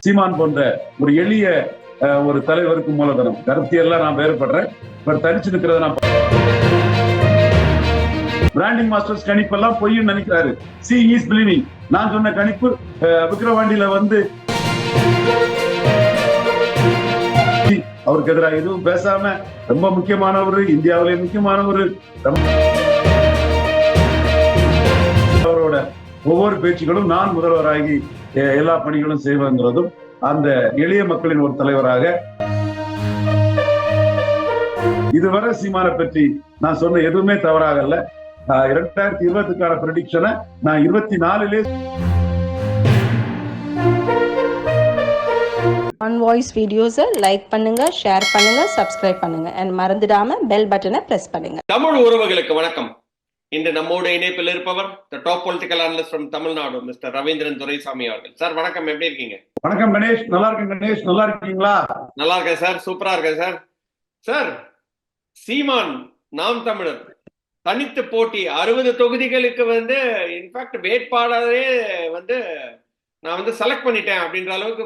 சீமான் போன்ற ஒரு எளிய ஒரு தலைவருக்கு மூலதனம். கருத்தியெல்லாம் நான் வேறுபடுறேன். தனிச்சு நிற்கிறத நான் பிராண்டிங் மாஸ்டர்ஸ் கணிப்பெல்லாம் பொய்ன்னு நினைக்கிறாரு. C is believing. நான் சொன்ன கணிப்பு விக்கிரவாண்டியில வந்து அவருக்கு எதிராக எதுவும் பேசாம ரொம்ப முக்கியமானவர், இந்தியாவிலே முக்கியமானவர், அவரோட ஒவ்வொரு பேச்சுகளும் நான் முதல்வராகி எல்லா பணிகளும் செய்வதும் அந்த எளிய மக்களின் ஒரு தலைவராக இதுவரை சீமானை பற்றி நான் சொன்ன எதுவுமே தவறாகல. 2020க்கான ப்ரெடிக்ஷனை நான் 24லே ஆன் வாய்ஸ் வீடியோஸை லைக் பண்ணுங்க, ஷேர் பண்ணுங்க, சப்ஸ்கிரைப் பண்ணுங்க and மறந்துடாம பெல் பட்டனை பிரஸ் பண்ணுங்க. தமிழ் உறவுகளுக்கு வணக்கம். இன்று நம்மோட இணைப்பில் இருப்பவர் the top political analyst from Tamil Nadu mister Ravindran Duraisamy அவர்கள். சார் வணக்கம், எப்படி இருக்கீங்க? வணக்கம் கணேஷ், நல்லா இருக்கேன். கணேஷ் நல்லா இருக்கீங்களா? நல்லா இருக்கேன் சார், சூப்பரா இருக்கேன் சார். சார், சீமான் நாம் தமிழர் தனித்து போட்டி 60 தொகுதிகளுக்கு இன்ஃபேக்ட் வேட்பாளரே நான் செலக்ட் பண்ணிட்டேன் அப்படின்ற அளவுக்கு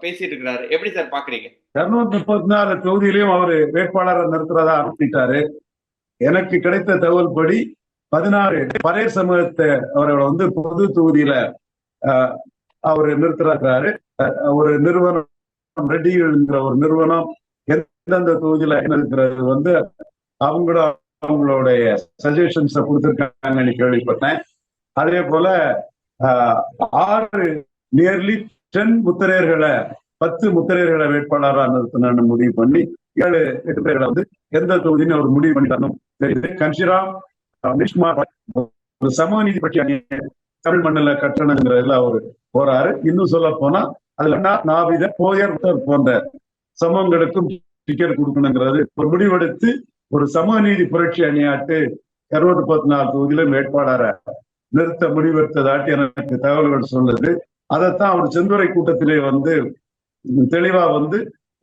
பேசிட்டு இருக்கிறாரு. எப்படி சார் பாக்குறீங்க? 234 தொகுதியிலையும் அவரு வேட்பாளரை நிறுத்துறதா அறிவித்தாரு. எனக்கு கிடைத்த தகவல் படி 16 பரையர் சமூகத்தை அவரை பொது தொகுதியில அவரு நிறுத்துறாரு. ஒரு நிறுவனம் ரெட்டிங்கிற ஒரு நிறுவனம் எந்தெந்த தொகுதியில இருக்கிறது அவங்களுடைய சஜஷன்ஸை கொடுத்திருக்காங்கன்னு கேள்விப்பட்டேன். அதே போல 10 முத்திரையர்களை 10 முத்திரையர்களை வேட்பாளராக நிறுத்தணும்னு முடிவு பண்ணி 7-8 பேர்களை எந்த தொகுதின்னு அவர் முடிவு பண்ணிட்டாலும் தெரியுது. கன்ஷிராம் நிஷ்குமார் ஒரு சமூக நீதி பற்றி தமிழ் மண்ணில கட்டணங்கிறதுல அவர் போறாரு. இன்னும் சொல்ல போனா அதுல நாவித போயர் போன்ற சமூகங்களுக்கும் டிக்கெட் கொடுக்கணுங்கிறது ஒரு முடிவெடுத்து ஒரு சமூக நீதி புரட்சி அணியாட்டு 214 தொகுதியிலும் வேட்பாளரை நிறுத்த முடிவெடுத்ததாட்டி எனக்கு தகவல்கள் சொல்லுது. அதைத்தான் அவர் செந்துறை கூட்டத்திலே தெளிவா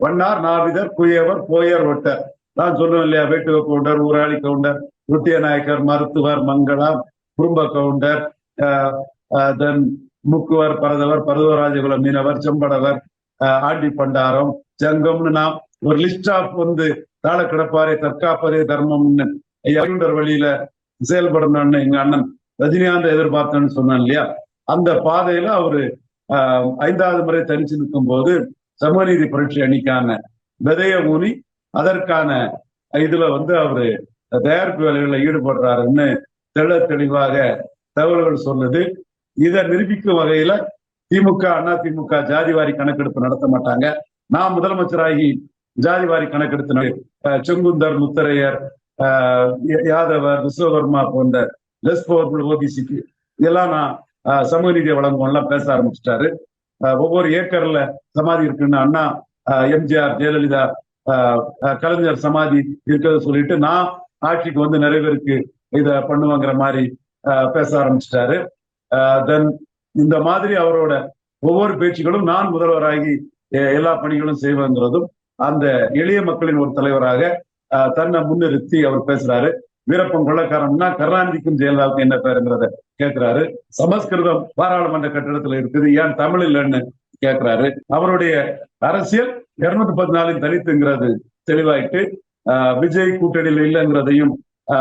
வண்ணார், நாவிதர், குயவர், போயர், ஒட்டர் நான் சொல்லுவேன் இல்லையா, வேட்டுவ கவுண்டர், ஊராளி கவுண்டர், ருட்டிய நாயக்கர், மருத்துவர், மங்களம், குடும்ப கவுண்டர், தென் முக்குவர், பரதவர், பரதவராஜகுல மீனவர், செம்படவர், ஆண்டி பண்டாரம், ஜங்கம்னு நாம் ஒரு லிஸ்ட் ஆஃப் தாழ கிடப்பாரை தற்காப்பதே தர்மம்னு கவுண்டர் வழியில செயல்படணும்னு எங்க அண்ணன் ரஜினிகாந்த் எதிர்பார்த்தேன்னு சொன்னான் இல்லையா, அந்த பாதையில அவரு 5வது முறை தனிச்சு நிற்கும் போது சமூக நீதி புரட்சி அணிக்கான விதைய ஊனி அதற்கான இதுல அவரு தயாரிப்பு வேலைகளில் ஈடுபடுறாருன்னு தெளிவாக தகவல்கள் சொல்லுது. இதை நிரூபிக்கும் வகையில திமுக, அதிமுக ஜாதிவாரி கணக்கெடுப்பு நடத்த மாட்டாங்க. நான் முதலமைச்சராகி ஜாதிவாரி கணக்கெடுத்து செங்குந்தர், முத்தரையர், யாதவர், விஸ்வகர்மா போன்ற லெஸ் பவர்ஃபுல் ஓபிசிக்கு இதெல்லாம் நான் சமூக நீதியை வழங்குவோம்லாம் பேச ஆரம்பிச்சிட்டாரு. ஒவ்வொரு ஏக்கர்ல சமாதி இருக்குன்னு அண்ணா, எம்ஜிஆர், ஜெயலலிதா, கலைஞர் சமாதி இருக்கிறத சொல்லிட்டு நான் ஆட்சிக்கு நிறைய பேருக்கு இத பண்ணுவாங்கிற மாதிரி பேச ஆரம்பிச்சிட்டாரு. தென் இந்த மாதிரி அவரோட ஒவ்வொரு பேச்சுகளும் நான் முதல்வராகி எல்லா பணிகளும் செய்வதும் அந்த எளிய மக்களின் ஒரு தலைவராக தன்னை முன்னிறுத்தி அவர் பேசுறாரு. வீரப்பன் கொள்ளக்காரன்னா கருணாநிதிக்கும் ஜெயலலிதாவுக்கும் என்ன பேருங்கிறத கேட்கிறாரு. சமஸ்கிருதம் பாராளுமன்ற கட்டிடத்துல இருக்குது, ஏன் தமிழ் இல்லைன்னு கேட்கிறாரு. அவருடைய அரசியல் 214 தலித்துங்கிறது தெளிவாயிட்டு விஜய் கூட்டணியில இல்லைங்கிறதையும்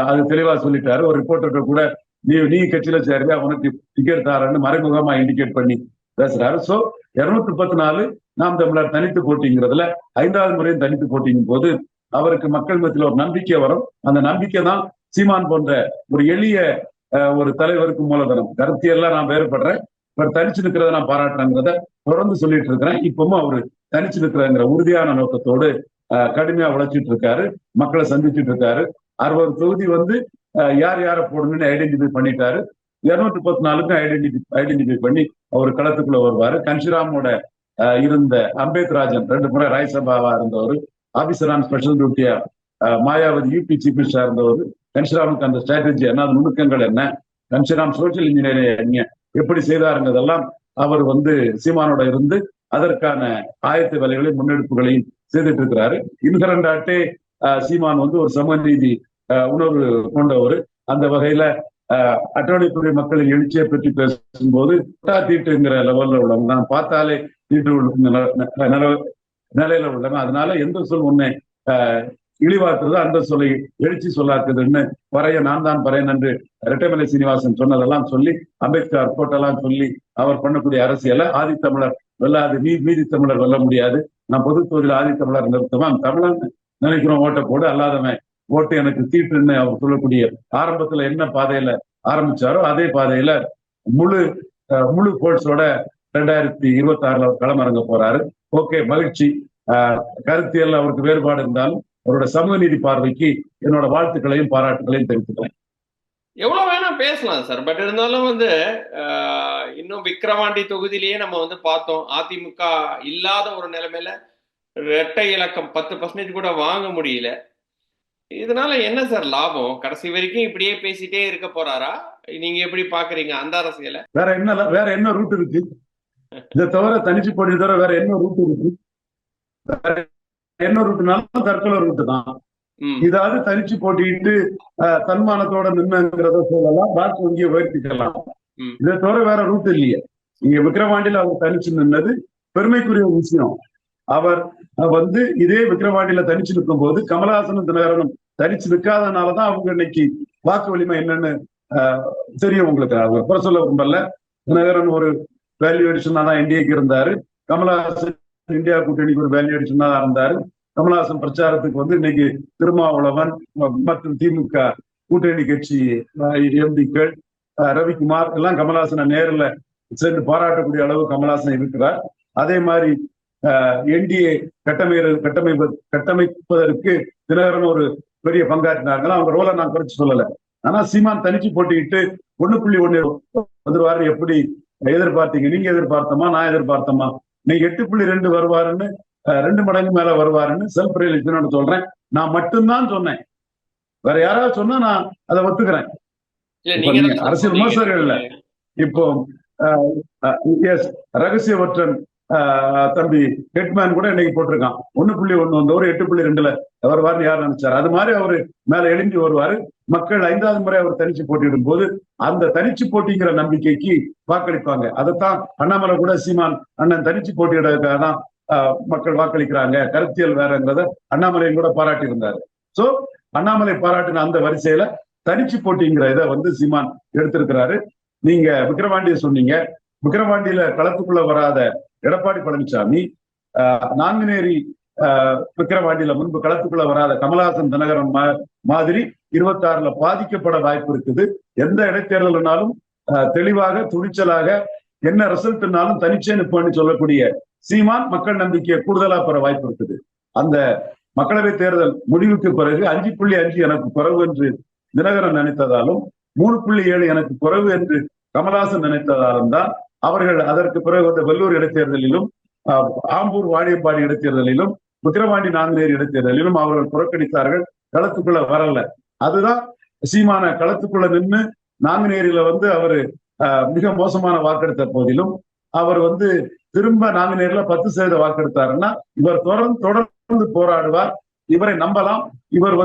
அது தெளிவா சொல்லிட்டாரு. ஒரு ரிப்போர்ட்டர் கூட நீ கட்சியில சேருங்க, உனக்கு டிக்கெட் தாரன்னு மறைமுகமா இண்டிகேட் பண்ணி பேசுறாரு. சோ 234 நாம் தமிழர் தனித்து போட்டிங்கிறதுல 5வது முறையும் தனித்து போட்டிங்கும் போது அவருக்கு மக்கள் மத்தியில் ஒரு நம்பிக்கை வரும். அந்த நம்பிக்கை தான் சீமான் போன்ற ஒரு எளிய ஒரு தலைவருக்கு மூலதனம். கருத்தியெல்லாம் நான் வேறுபடுறேன். தனிச்சு நிற்கிறத நான் பாராட்டுறேங்கிறத தொடர்ந்து சொல்லிட்டு இருக்கிறேன். இப்பவும் அவரு தனிச்சு நிற்கிறங்கிற உறுதியான நோக்கத்தோடு கடுமையா உழைச்சிட்டு இருக்காரு, மக்களை சந்திச்சுட்டு இருக்காரு. 60 தொகுதி யார் யாரை போடணும்னு ஐடென்டிஃபை பண்ணிட்டாரு. 214க்கும் ஐடென்டிஃபை பண்ணி அவர் களத்துக்குள்ள வருவாரு. கன்ஷிராமோட இருந்த அம்பேத் ராஜன் 2 முறை ராஜ்யசபாவா இருந்தவர், ஆபீசர் ஆன் ஸ்பெஷல் டியூட்டியா மாயாவதி யூபி சீஃப் மினிஸ்டரா இருந்தவர். கன்ஷிராமுக்கு அந்த ஸ்ட்ராட்டஜி என்ன, நுணுக்கங்கள் என்ன, கன்ஷிராம் சோசியல் இன்ஜினியரிங் எப்படி செய்தாருங்கிறதெல்லாம் அவர் சீமானோட இருந்து அதற்கான ஆயத்த வேலைகளையும் முன்னெடுப்புகளையும் செய்துட்டு இருக்கிறாரு. இன்கரண்டாட்டே சீமான் ஒரு சமூக நீதி உணர்வு கொண்டவர். அந்த வகையில அட்டவணைத்துறை மக்களின் எழுச்சியை பற்றி பேசும்போது தீட்டுங்கிற லெவல்ல உள்ளவங்க நான் பார்த்தாலே நிலையில உள்ளவன். அதனால எந்த சொல் உன்னை இழிவாக்குறது அந்த சொல்லை எழுச்சி சொல்லாக்குதுன்னு பறைய நான் தான் பறையன் என்று ரெட்டைமலை சீனிவாசன் சொன்னதெல்லாம் சொல்லி, அம்பேத்கர் கோட்டெல்லாம் சொல்லி அவர் பண்ணக்கூடிய அரசியலை ஆதித்தமிழர் வெல்லாது, மீதி தமிழர் வெல்ல முடியாது. நான் பொது தொகுதியில் ஆதித்தமிழர் நிறுத்துவான், தமிழன் நினைக்கிறோம் ஓட்ட போடு, அல்லாதவன் ஓட்டு எனக்கு தீட்டுன்னு அவர் சொல்லக்கூடிய ஆரம்பத்துல என்ன பாதையில ஆரம்பிச்சாரோ அதே பாதையில முழு போல்ஸோட 2026 களமிறங்க போறாரு. ஓகே, மகிழ்ச்சி. கருத்தியல் அவருக்கு வேறுபாடு இருந்தாலும் அவரோட சமூக நீதி பார்வைக்கு என்னோட வாழ்த்துக்களையும் பாராட்டுகளையும் தெரிவித்துக்கிறேன். எவ்வளவு வேணா பேசலாம் சார், பட் இருந்தாலும் இன்னும் விக்கிரவாண்டி தொகுதியிலேயே நம்ம பார்த்தோம், அதிமுக இல்லாத ஒரு நிலைமையில இரட்டை இலக்கம் 10% கூட வாங்க முடியல. இதனால என்ன சார் லாபம்? கடைசி வரைக்கும் இப்படியே பேசிட்டே இருக்க போறாரா? நீங்க எப்படி பாக்குறீங்க அந்த அரசியல? வேற என்ன ரூட் இருக்கு? இதை தவிர தனிச்சு போட்டி தவிர வேற என்ன ரூட் இருக்கு? என்ன ரூட்னாலும் தற்கொலை ரூட்டு தான். இதாவது தனிச்சு போட்டிட்டு தன்மானத்தோட நின்னுங்கிறத சொல்லலாம், வாக்கு வங்கியை உயர்த்திக்கலாம். இதை தவிர வேற ரூட் இல்லையே. இங்க விக்கிரவாண்டியில அவர் தனிச்சு நின்னது பெருமைக்குரிய விஷயம். அவர் இதே விக்கிரவாண்டியில தனிச்சு நிற்கும் போது கமலஹாசனும் தினகரனும் தனிச்சு நிற்காதனாலதான் அவங்க இன்னைக்கு வாக்கு வலிமை என்னன்னு தெரியும் உங்களுக்கு. அவங்க புற சொல்ல விரும்பல. தினகரன் ஒரு வேல்யூ எடிஷனா தான் என்டிஏக்கு இருந்தாரு, கமலஹாசன் இந்தியா கூட்டணிக்கு ஒரு வேல்யூ எடிஷனா தான் இருந்தாரு. கமலஹாசன் பிரச்சாரத்துக்கு இன்னைக்கு திருமாவளவன் மற்றும் திமுக கூட்டணி கட்சி எம்பிக்கள் ரவிக்குமார் எல்லாம் கமலஹாசனை நேரில் சென்று பாராட்டக்கூடிய அளவு கமலஹாசன் இருக்கிறார். அதே மாதிரி என்டிஏ கட்டமைப்பதற்கு தினகரன் ஒரு பெரிய பங்காற்றினார்கள். அவங்க ரோலை நான் குறைச்சு சொல்லல. ஆனா சீமான் தனிச்சு போட்டிட்டு 1.1 வந்துருவாரு எப்படி எதிர்பார்த்தீங்க? நீங்க எதிர்பார்த்தமா, நான் எதிர்பார்த்தமா? நீங்க 8.2 வருவாருன்னு 2 மடங்கு மேல வருவாருன்னு செல்ஃப் ரியலைசேஷன் சொல்றேன். நான் மட்டும்தான் சொன்னேன், வேற யாராவது சொன்னா நான் அதை ஒத்துக்கிறேன். அரசியல் விமர்சகர்கள் இல்ல. இப்போ எஸ் ரகசியவற்றன் தம்பி ஹெட்மேன் கூட இன்னைக்கு போட்டிருக்கான் 1.1 வந்தவர் 8.2 வருவார்னு யார் நினைச்சாரு? அது மாதிரி அவரு மேல எழும்பி வருவாரு. மக்கள் 5வது முறை அவர் தனிச்சு போட்டியிடும் போது அந்த தனிச்சு போட்டிங்கிற நம்பிக்கைக்கு வாக்களிப்பாங்க. அதைத்தான் அண்ணாமலை கூட சீமான் அண்ணன் தனிச்சு போட்டியிடறதுக்காக தான் மக்கள் வாக்களிக்கிறாங்க, கருத்தியல் வேறங்கிறத அண்ணாமலையும் கூட பாராட்டி இருந்தாரு. சோ அண்ணாமலை பாராட்டின அந்த வரிசையில தனிச்சு போட்டிங்கிற இதை சீமான் எடுத்திருக்கிறாரு. நீங்க விக்கிரவாண்டியை சொன்னீங்க. விக்கிரவாண்டியில களத்துக்குள்ள வராத எடப்பாடி பழனிசாமி நாங்குநேரி விக்கிரவாண்டியில முன்பு களத்துக்குள்ள வராத கமலஹாசன் தினகரன் மாதிரி 26ல பாதிக்கப்பட வாய்ப்பு இருக்குது. எந்த இடைத்தேர்தல்னாலும் தெளிவாக துணிச்சலாக என்ன ரிசல்ட்னாலும் தனிச்சே நிற்பன்னு சொல்லக்கூடிய சீமான் மக்கள் நம்பிக்கையை கூடுதலா பெற வாய்ப்பு இருக்குது. அந்த மக்களவை தேர்தல் முடிவுக்கு பிறகு 5.5 எனக்கு குறைவு என்று தினகரன் நினைத்ததாலும் 3.7 எனக்கு குறைவு என்று கமலஹாசன் நினைத்ததாலும் தான் அவர்கள் அதற்கு பிறகு வெள்ளூர் இடைத்தேர்தலிலும் ஆம்பூர் வாணியம்பாடி இடைத்தேர்தலிலும் விக்கிரவாண்டி நாங்குநேரி இடைத்தேர்தலிலும் அவர்கள் புறக்கணித்தார்கள், களத்துக்குள்ள வரல. அதுதான் சீமான களத்துக்குள்ள நின்று நாங்குநேரியில அவரு மிக மோசமான வாக்கெடுத்த போதிலும் அவர் திரும்ப நாங்குநேரில 10% வாக்கெடுத்தாருன்னா இவர் தொடர்ந்து போராடுவார். இவரை நம்பலாம். இவர்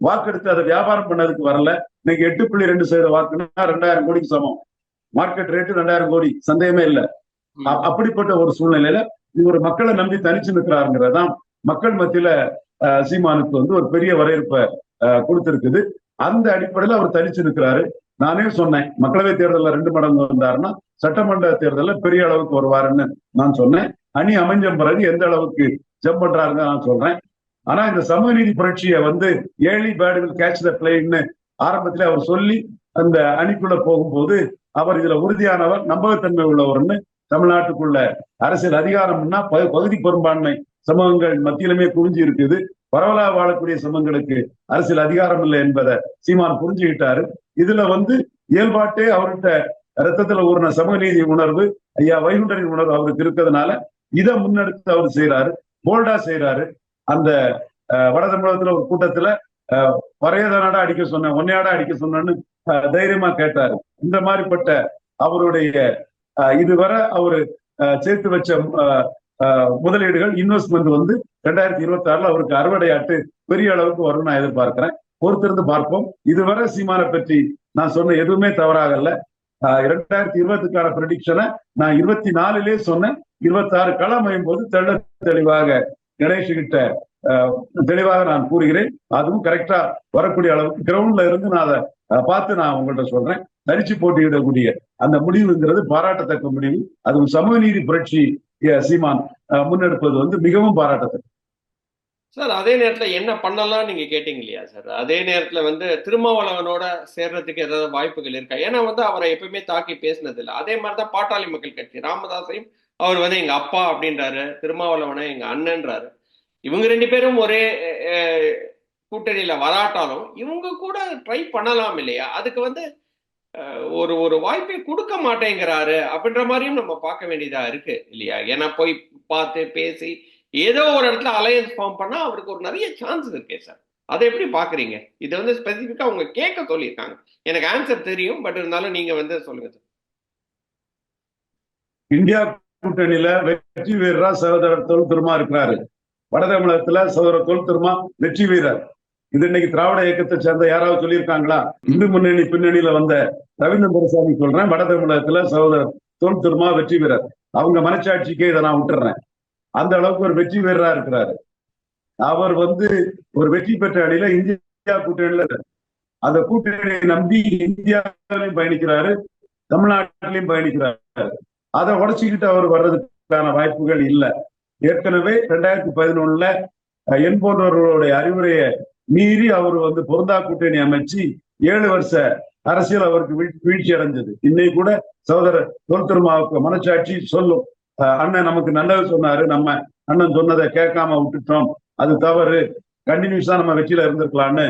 வாக்கெடுத்து அதை வியாபாரம் பண்ணதுக்கு வரல. இன்னைக்கு 8.2% வாக்குன்னா 2000 கோடிக்கு சமம். மார்க்கெட் ரேட்டு 2000 கோடி, சந்தேகமே இல்லை. அப்படிப்பட்ட ஒரு சூழ்நிலையில இவர் மக்களை நம்பி தனிச்சு நிற்கிறாருங்கிறதான் மக்கள் மத்தியில சீமானுக்கு ஒரு பெரிய வரவேற்பை கொடுத்திருக்குது. அந்த அடிப்படையில அவர் தனிச்சு நிற்கிறாரு. நானே சொன்னேன், மக்களவை தேர்தலில் 2 மடங்கு வந்தாருன்னா சட்டமன்ற தேர்தலில் பெரிய அளவுக்கு வருவாருன்னு நான் சொன்னேன். அணி அமைஞ்ச பிறகு எந்த அளவுக்கு ஜம்ப் பண்றாருன்னு நான் சொல்றேன். ஆனா இந்த சமூக நீதி புரட்சியை early bird will catch the பிளேன்னு ஆரம்பத்திலே அவர் சொல்லி அந்த அணிக்குள்ள போகும்போது அவர் இதுல உறுதியானவர், நம்பகத்தன்மை உள்ளவர்னு தமிழ்நாட்டுக்குள்ள அரசியல் அதிகாரம்னா பகுதி பெரும்பான்மை சமூகங்கள் மத்தியிலுமே குவிஞ்சு இருக்குது. பரவலாக வாழக்கூடிய சமூகங்களுக்கு அரசியல் அதிகாரம் இல்லை என்பதை சீமான் புரிஞ்சுக்கிட்டாரு. இதுல இயல்பாட்டே அவர்கிட்ட ரத்தத்துல ஊறின சமூக நீதி உணர்வு, ஐயா வைகுண்டரின் உணர்வு அவருக்கு இருக்கிறதுனால இதை முன்னெடுத்து அவர் செய்யறாரு, போல்டா செய்யறாரு. அந்த வட தமிழகத்துல ஒரு கூட்டத்துல பறையதானடா அடிக்க சொன்னேன், ஒன்னையாடா அடிக்க சொன்னேன்னு தைரியமா கேட்டாரு. இந்த மாதிரிப்பட்ட அவருடைய இதுவரை அவரு சேர்த்து வச்ச முதலீடுகள் இன்வெஸ்ட்மெண்ட் 2026 அவருக்கு அறுவடையாட்டு பெரிய அளவுக்கு வரும்னு நான் எதிர்பார்க்கிறேன். பொறுத்திருந்து பார்ப்போம். இதுவரை சீமானை பற்றி நான் சொன்ன எதுவுமே தவறாகல. 2020க்கான ப்ரெடிக்ஷனை நான் 24 சொன்னேன். 26 களம் அமையும் போது தெளிவாக கணேஷ் கிட்ட தெளிவாக நான் கூறுகிறேன். அதுவும் கரெக்டா வரக்கூடிய அளவுக்கு கிரவுண்ட்ல இருந்து நான் அதை பார்த்து நான் உங்கள்கிட்ட சொல்றேன். தனிச்சு போட்டியிடக்கூடிய அந்த முடிவுங்கிறது பாராட்டத்தக்க முடிவு. அதுவும் சமூக நீதி புரட்சி சீமான் முன்னெடுப்பது வந்து மிகவும் பாராட்டத்தக்க. சார் அதே நேரத்துல என்ன பண்ணலாம் நீங்க கேட்டீங்க இல்லையா சார்? அதே நேரத்துல வந்து திருமாவளவனோட சேர்றதுக்கு ஏதாவது வாய்ப்புகள் இருக்கா? ஏன்னா வந்து அவரை எப்பவுமே தாக்கி பேசினது இல்லை. அதே மாதிரிதான் பாட்டாளி மக்கள் கட்சி ராமதாஸையும் அவர் வந்து எங்க அப்பா அப்படின்றாரு, திருமாவளவனை எங்க அண்ணன்றாரு. இவங்க 2 பேரும் ஒரே கூட்டணியில வராட்டாலும் இவங்க கூட ட்ரை பண்ணலாம் இல்லையா? அதுக்கு வந்து ஒரு வாய்ப்பை கொடுக்க மாட்டேங்கிறாரு அப்படின்ற மாதிரியும் நம்ம பார்க்க வேண்டியதா இருக்கு இல்லையா? ஏன்னா போய் பார்த்து பேசி ஏதோ ஒரு இடத்துல அலையன்ஸ் ஃபார்ம் பண்ணா அவருக்கு ஒரு நிறைய சான்ஸ் இருக்கே சார். அதை எப்படி பாக்குறீங்க? இது வந்து ஸ்பெசிபிக்கா அவங்க கேட்க சொல்லியிருக்காங்க. எனக்கு ஆன்சர் தெரியும், பட் இருந்தாலும் நீங்க வந்து சொல்லுங்க சார். இந்தியா கூட்டணியில வெற்றி வீரரா சகோதரர் தொல் திருமா இருக்கிறாரு. வட தமிழகத்துல சகோதரர் தொல் திருமா வெற்றி வீரர். இது இன்னைக்கு திராவிட இயக்கத்தை சேர்ந்த யாராவது சொல்லியிருக்காங்களா? இந்து முன்னணி பின்னணியில வந்த ரவீந்திர துரைசாமி சொல்றேன், வட தமிழகத்துல சகோதரர் தொல் திருமா வெற்றி வீரர். அவங்க மனச்சாட்சிக்கே இதை நான் விட்டுறேன். அந்த அளவுக்கு ஒரு வெற்றி வீரரா இருக்கிறாரு. அவர் வந்து ஒரு வெற்றி பெற்ற அணியில இந்தியா கூட்டணியில அந்த கூட்டணியை நம்பி இந்தியாவிலையும் பயணிக்கிறாரு, தமிழ்நாட்டிலையும் பயணிக்கிறாரு. அதை உடச்சிக்கிட்டு அவர் வர்றதுக்கான வாய்ப்புகள் இல்லை. ஏற்கனவே 2011 என் போன்றவர்களுடைய அறிவுரையை மீறி அவர் வந்து பொருந்தா கூட்டணி அமைச்சு 7 வருஷ அரசியல் அவருக்கு வீழ்ச்சி அடைஞ்சது. இன்னைக்கு கூட சகோதரர் தொல் திருமாவுக்கு மனச்சாட்சி சொல்லும், அண்ணன் நமக்கு நல்லது சொன்னாரு, நம்ம அண்ணன் சொன்னதை கேட்காம விட்டுட்டோம், அது தவறு, கண்டினியூஸா நம்ம வெற்றியில இருந்திருக்கலாம்னு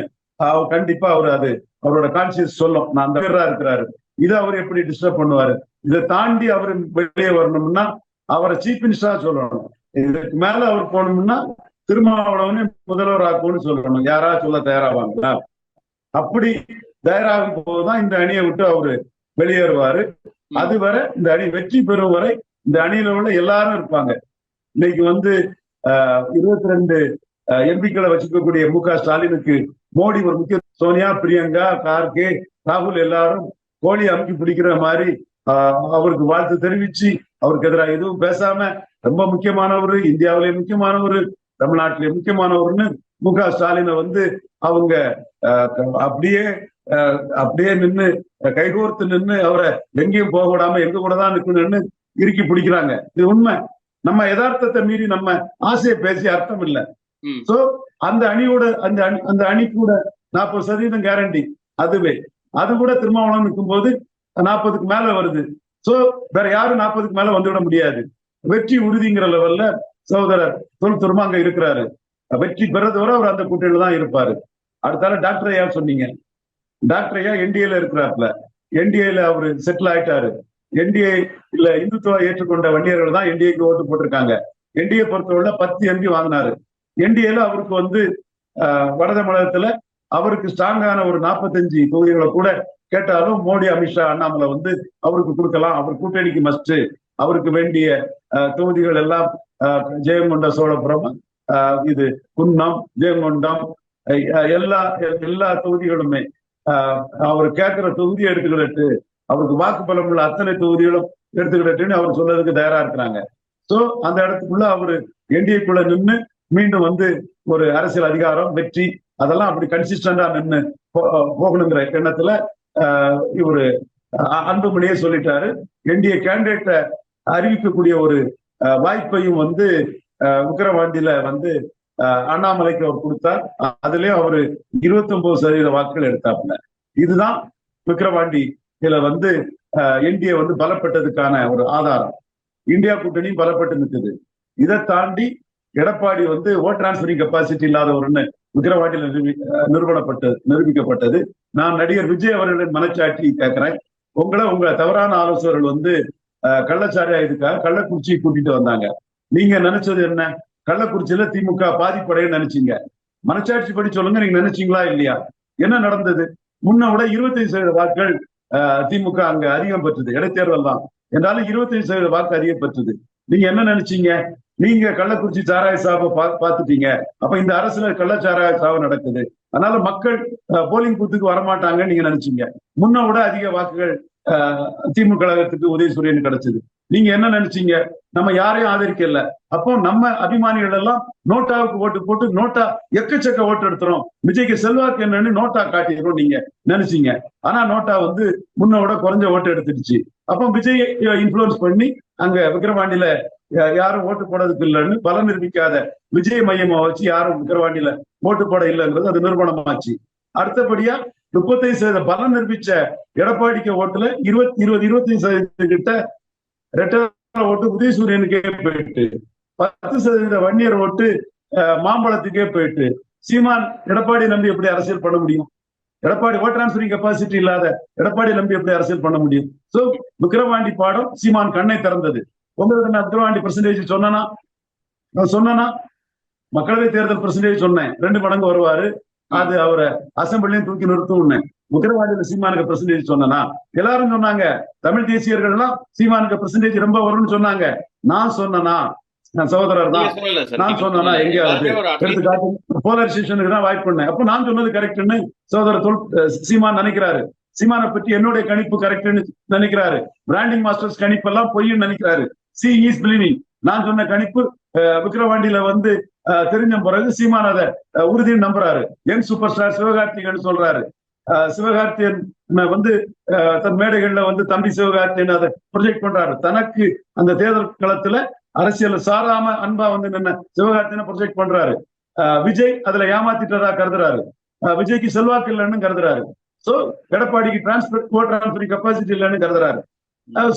கண்டிப்பா அவர் அது அவரோட கான்சியஸ் சொல்லும். நான் அந்த பேரா இருக்கிறாரு. இதை அவர் எப்படி டிஸ்டர்ப் பண்ணுவாரு? இதை தாண்டி அவர் வெளியே வரணும்னா அவரை சீஃப் மினிஸ்டரா சொல்லணும். இதுக்கு மேல அவர் போகணும்னா திருமாவளவனே முதல்வர் ஆக்கும்னு சொல்லணும். யாராவது சொல்ல தயாராவாங்களா? அப்படி தயாராகும் போதுதான் இந்த அணியை விட்டு அவரு வெளியேறுவாரு. அதுவரை இந்த அணி வெற்றி பெறும் வரை இந்த அணியில உள்ள எல்லாரும் இருப்பாங்க. இன்னைக்கு வந்து 22 எம்பிக்களை வச்சுக்கக்கூடிய மு.க. ஸ்டாலினுக்கு மோடி ஒரு முக்கிய, சோனியா, பிரியங்கா, கார்கே, ராகுல் எல்லாரும் கோழி அமுக்கி பிடிக்கிற மாதிரி அவருக்கு வாழ்த்து தெரிவிச்சு அவருக்கு எதிராக எதுவும் பேசாம ரொம்ப முக்கியமானவர், இந்தியாவிலே முக்கியமானவர், தமிழ்நாட்டிலே முக்கியமானவர்னு மு.க. ஸ்டாலினை வந்து அவங்க அப்படியே நின்று கைகோர்த்து நின்று அவரை எங்கேயும் போக விடாம எங்க கூட தான் நிற்கணும்னு இறுக்கி பிடிக்கிறாங்க. இது உண்மை. நம்ம யதார்த்தத்தை மீறி நம்ம ஆசையை பேசி அர்த்தம் இல்லை. சோ அந்த அணியோட அந்த அணி கூட 40% கேரண்டி. அது கூட திருமாவளவன் நிற்கும் போது 40க்கு மேல வருது. சோ வேற யாரும் 40க்கு மேல வந்துவிட முடியாது. வெற்றி உறுதிங்கிற லெவல்ல சகோதரர் தொல் திருமா அங்க இருக்கிறாரு. வெற்றி பெறது வரை அவர் அந்த கூட்டணியில தான் இருப்பாரு. அடுத்தால டாக்டர் ஐயா சொன்னீங்க. டாக்டர் ஐயா என்டிஏல இருக்கிறாப்ல. என்டிஏல அவரு செட்டில் ஆயிட்டாரு. என்டிஏ இல்ல இந்துத்துவ ஏற்றுக்கொண்ட வன்னியர்கள் தான் என்டிஏக்கு ஓட்டு போட்டிருக்காங்க. என்டிஏ பொறுத்தவரை 10 எம்பி வாங்கினாரு. என்டிஏல அவருக்கு வந்து வட தமிழகத்துல அவருக்கு ஸ்ட்ராங்கான ஒரு 45 தொகுதிகளை கூட கேட்டாலும் மோடி, அமித்ஷா, அண்ணாமலை வந்து அவருக்கு கொடுக்கலாம். அவர் கூட்டணிக்கு மஸ்ட். அவருக்கு வேண்டிய தொகுதிகள் எல்லாம் ஜெயங்கொண்ட சோழபுரம், இது குன்னம், ஜெயங்கொண்டம், எல்லா தொகுதிகளுமே அவர் கேட்கிற தொகுதியை எடுத்துக்கிட்டு அவருக்கு வாக்கு பலம் உள்ள அத்தனை தொகுதிகளும் எடுத்துக்கிட்டுன்னு அவர் சொல்றதுக்கு தயாரா இருக்கிறாங்க. சோ அந்த இடத்துக்குள்ள அவரு என்டிஏக்குள்ள நின்று மீண்டும் வந்து ஒரு அரசியல் அதிகாரம், வெற்றி, அதெல்லாம் அப்படி கன்சிஸ்டண்டா நின்று போகணுங்கிற எண்ணத்துல இவரு அன்புமணியே சொல்லிட்டாரு. என்டிஏ கேண்டிடேட்டை அறிவிக்கக்கூடிய ஒரு வாய்ப்பையும் வந்து விக்கிரவாண்டியில வந்து அண்ணாமலைக்கு அவர் கொடுத்தார். அதுலயும் அவரு 29% வாக்குகள் எடுத்தாப்புல. இதுதான் விக்கிரவாண்டியில வந்து என்டிஏ வந்து பலப்பட்டதுக்கான ஒரு ஆதாரம். இந்தியா கூட்டணியும் பலப்பட்டு நிற்குது. இதை தாண்டி எடப்பாடி வந்து ஓட் டிரான்ஸ்பரிங் கெப்பாசிட்டி இல்லாதவர்னு விக்கிரவாண்டியில நிரூபிக்கப்பட்டது. நான் நடிகர் விஜய் அவர்களின் மனச்சாட்சி கேட்கிறேன். உங்களை தவறான ஆலோசகர்கள் வந்து கள்ளச்சாரியா இதுக்காக கள்ளக்குறிச்சி கூட்டிட்டு வந்தாங்க. நீங்க நினைச்சது என்ன? கள்ளக்குறிச்சியில திமுக பாதிப்படைன்னு நினைச்சீங்க. மனச்சாட்சி படி சொல்லுங்க, நீங்க நினைச்சீங்களா இல்லையா? என்ன நடந்தது? முன்ன விட 25% வாக்குகள் திமுக அங்க அதிகம் பெற்றது. இடைத்தேர்தல் தான் என்றாலும் 25% வாக்கு அதிகம் பெற்றது. நீங்க என்ன நினைச்சீங்க? நீங்க கள்ளக்குறிச்சி சாராய சாவை பார்த்துட்டீங்க. அப்ப இந்த அரசுல கள்ளச்சாராய சாவு நடக்குது, அதனால மக்கள் போலிங் பூத்துக்கு வரமாட்டாங்கன்னு நீங்க நினைச்சீங்க. முன்ன விட அதிக வாக்குகள் திமுக கழகத்துக்கு உதயசூரியன் கிடைச்சது. நீங்க என்ன நினைச்சீங்க? நம்ம யாரையும் ஆதரிக்கல. அப்போ நம்ம அபிமானிகள் எல்லாம் நோட்டாவுக்கு ஓட்டு போட்டு நோட்டா எக்கச்சக்க ஓட்டு எடுத்துறோம், விஜய்க்கு செல்வாக்கு என்னன்னு நோட்டா காட்டிடுறோம் நீங்க நினைச்சீங்க. ஆனா நோட்டா வந்து முன்னோட குறைஞ்ச ஓட்டு எடுத்துடுச்சு. அப்போ விஜய் இன்ஃபுளுன்ஸ் பண்ணி அங்க விக்கிரவாண்டியில யாரும் ஓட்டு போடுறதுக்கு இல்லைன்னு பலம் நிரூபிக்காத விஜய் மையமா வச்சு யாரும் விக்கிரவாண்டியில ஓட்டு போட இல்லைங்கிறது அது நிரூபணமாச்சு. அடுத்தபடியா 35% பலம் நிரூபிச்ச எடப்பாடிக்கு ஓட்டுல 25% கிட்ட ரெட்டை ஓட்டு உதயசூரியனுக்கே போயிட்டு, 10% வன்னியர் ஓட்டு மாம்பழத்துக்கே போயிட்டு, சீமான் எடப்பாடி நம்பி எப்படி அரசியல் பண்ண முடியும்? எடப்பாடி ஓட் டிரான்ஸ்பரிங் கெப்பாசிட்டி இல்லாத எடப்பாடி நம்பி எப்படி அரசியல் பண்ண முடியும்? சோ விக்கிரவாண்டி பாடம் சீமான் கண்ணை திறந்தது. உங்களுக்கு நான் விக்கிரவாண்டி பெர்சன்டேஜ் சொன்னா மக்களவை தேர்தல் பெர்சன்டேஜ் சொன்னேன், 2 மடங்கு வருவாரு, அது அவரை அசம்பிளிலையும் தூக்கி நிறுத்தும். விக்கிரவாண்டியில சீமானுக்கு பெர்சன்டேஜ் சொன்னா எல்லாரும் சொன்னாங்க, தமிழ் தேசியர்கள் எல்லாம் சீமானுக்கு பெர்சன்டேஜ் ரொம்ப வரும்னு சொன்னாங்க. நான் சொன்னா நான் சகோதரர் தான், நான் சொன்னா எங்கேயாவது எடுத்துக்காட்டு போலரைசேஷனுக்கு தான் வாய்ப்பு பண்ணேன். அப்ப நான் சொன்னது கரெக்ட்னு சகோதரர் சீமான் நினைக்கிறாரு. சீமானை பற்றி என்னுடைய கணிப்பு கரெக்ட்னு நினைக்கிறாரு. பிராண்டிங் மாஸ்டர்ஸ் கணிப்பு எல்லாம் பொய்ன்னு நினைக்கிறாரு. C is believing. நான் சொன்ன கணிப்பு விக்கிரவாண்டியில வந்து தெரிஞ்ச பிறகு சீமான் அதை உறுதின்னு நம்புறாரு. யங் சூப்பர் ஸ்டார் சிவகார்த்திகேயன் சொல்றாரு. சிவகார்த்தியன் வந்து தன் மேடைகள்ல வந்து தம்பி சிவகார்த்தியன் அதை ப்ரொஜெக்ட் பண்றாரு. தனக்கு அந்த தேர்தல் களத்துல அரசியல் சாராம அன்பா வந்து நின்ன சிவகார்த்தியனை ப்ரொஜெக்ட் பண்றாரு. விஜய் அதுல ஏமாத்திட்டதா கருதுறாரு. விஜய்க்கு செல்வாக்கு இல்லைன்னு கருதுறாரு. சோ எடப்பாடிக்கு டிரான்ஸ்பர் கெப்பாசிட்டி இல்லைன்னு கருதுறாரு.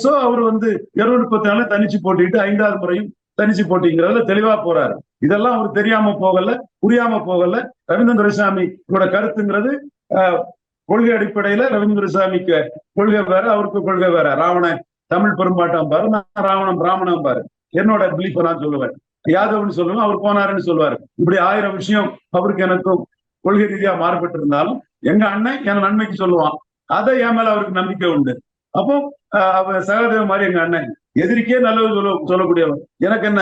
சோ அவர் வந்து 234 தனிச்சு போட்டிட்டு 5வது முறையும் தனிச்சு போட்டிங்கிறதுல தெளிவா போறாரு. இதெல்லாம் அவருக்கு தெரியாம போகல, புரியாம போகல. ரவீந்திரன் துரைசாமியோட கருத்துங்கிறது கொள்கை அடிப்படையில ரவீந்திரன் துரைசாமிக்கு கொள்கை வேற, அவருக்கு கொள்கை வேற. ராவணன் தமிழ் பெரும்பாட்டம் பாரு, நான் ராவணன் பிராமணம் பாரு. என்னோட பிலீஃப் நான் சொல்லுவேன். யாதவ்னு சொல்லுவேன், அவர் போனாருன்னு சொல்லுவாரு. இப்படி 1000 விஷயம் அவருக்கு எனக்கும் கொள்கை ரீதியா மாறுபட்டு இருந்தாலும் எங்க அண்ணன் என் நன்மைக்கு சொல்லுவான். அதை என் மேல அவருக்கு நம்பிக்கை உண்டு. அப்போ அவர் சகதேவ மாதிரி எங்க அண்ணன் எதிரிக்கே நல்லது சொல்லக்கூடியவன். எனக்கு என்ன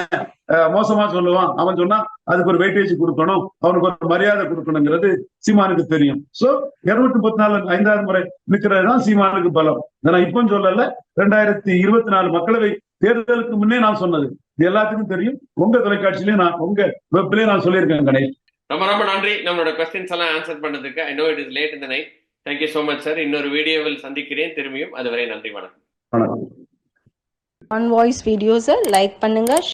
மோசமா சொல்லுவான், அவன் சொன்னா அதுக்கு ஒரு வெயிட்டேஜ் கொடுக்கணும், அவனுக்கு ஒரு மரியாதை கொடுக்கணுங்கிறது சீமானுக்கு தெரியும். சோ 234 5வது முறை நிற்கிறது தான் சீமானுக்கு பலம். நான் இப்ப சொல்லல, 2024 மக்களவை தேர்தலுக்கு முன்னே நான் சொன்னது. இது எல்லாத்துக்கும் தெரியும். உங்க தொலைக்காட்சியிலேயே நான் உங்க வெப்லயே நான் சொல்லியிருக்கேன் கணேஷ். ரொம்ப ரொம்ப நன்றி நம்மளோட கொஸ்டின்ஸ் எல்லாம் ஆன்சர் பண்ணதுக்கு. I know it is late in the night. Thank you so much sir. இன்னொரு வீடியோவில் சந்திக்கிறேன் திரும்பியும். அதுவரை நன்றி, வணக்கம். வணக்கம். ஆன் வாய்ஸ் வீடியோஸை லைக் பண்ணுங்க,